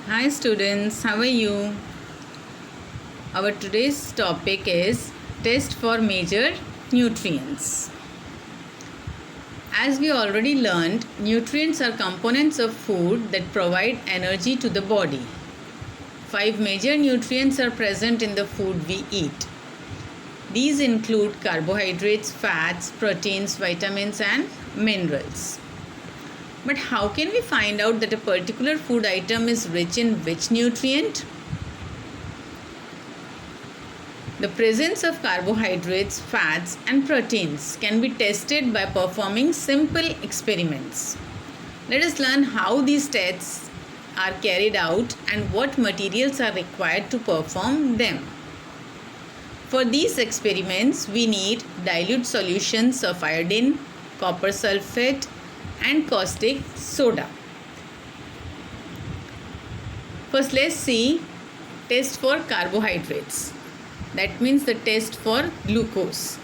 Hi students, how are you? Our today's topic is test for major nutrients. As we already learned, nutrients are components of food that provide energy to the body. 5 major nutrients are present in the food we eat. These include carbohydrates, fats, proteins, vitamins and minerals. But how can we find out that a particular food item is rich in which nutrient? The presence of carbohydrates, fats and proteins can be tested by performing simple experiments. Let us learn how these tests are carried out and what materials are required to perform them. For these experiments, we need dilute solutions of iodine, copper sulfate and caustic soda. First, let's see test for carbohydrates. That means the test for glucose.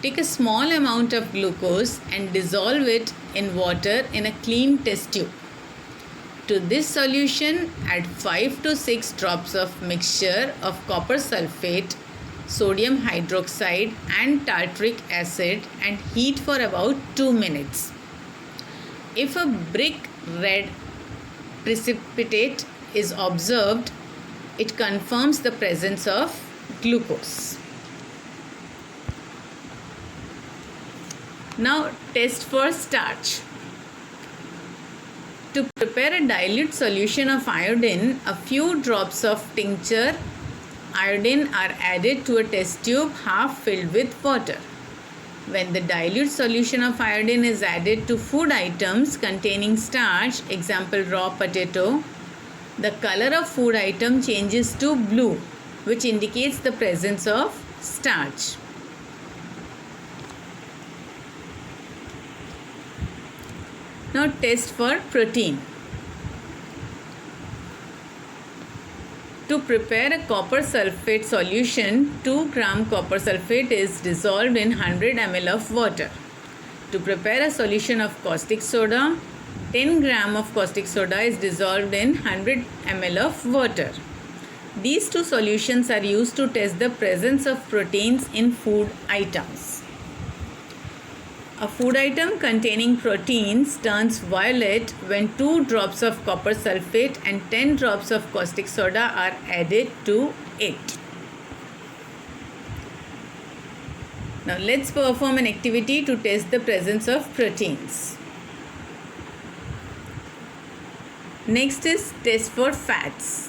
Take a small amount of glucose and dissolve it in water in a clean test tube. To this solution, add 5 to 6 drops of mixture of copper sulfate, sodium hydroxide and tartaric acid and heat for about 2 minutes. If a brick red precipitate is observed, it confirms the presence of glucose. Now test for starch. To prepare a dilute solution of iodine, a few drops of tincture iodine are added to a test tube half filled with water. When the dilute solution of iodine is added to food items containing starch, example raw potato, the color of food item changes to blue, which indicates the presence of starch. Now test for protein. To prepare a copper sulfate solution, 2 gram copper sulfate is dissolved in 100 ml of water. To prepare a solution of caustic soda, 10 gram of caustic soda is dissolved in 100 ml of water. These two solutions are used to test the presence of proteins in food items. A food item containing proteins turns violet when 2 drops of copper sulfate and 10 drops of caustic soda are added to it. Now let's perform an activity to test the presence of proteins. Next is test for fats.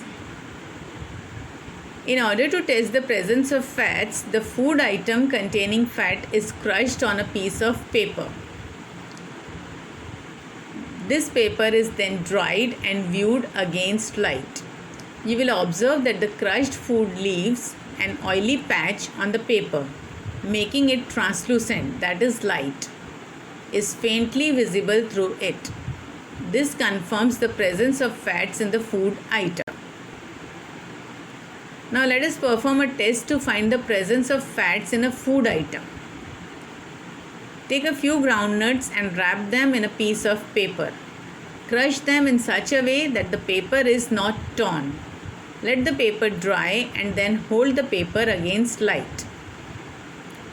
In order to test the presence of fats, the food item containing fat is crushed on a piece of paper. This paper is then dried and viewed against light. You will observe that the crushed food leaves an oily patch on the paper, making it translucent, that is light, is faintly visible through it. This confirms the presence of fats in the food item. Now let us perform a test to find the presence of fats in a food item. Take a few groundnuts and wrap them in a piece of paper. Crush them in such a way that the paper is not torn. Let the paper dry and then hold the paper against light.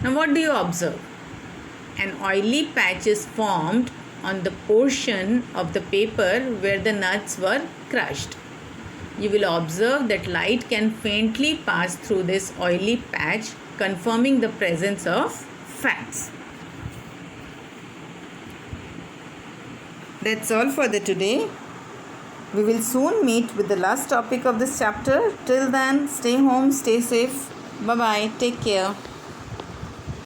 Now what do you observe? An oily patch is formed on the portion of the paper where the nuts were crushed. You will observe that light can faintly pass through this oily patch, confirming the presence of fats. That's all for the today. We will soon meet with the last topic of this chapter. Till then, stay home, stay safe. Bye-bye. Take care.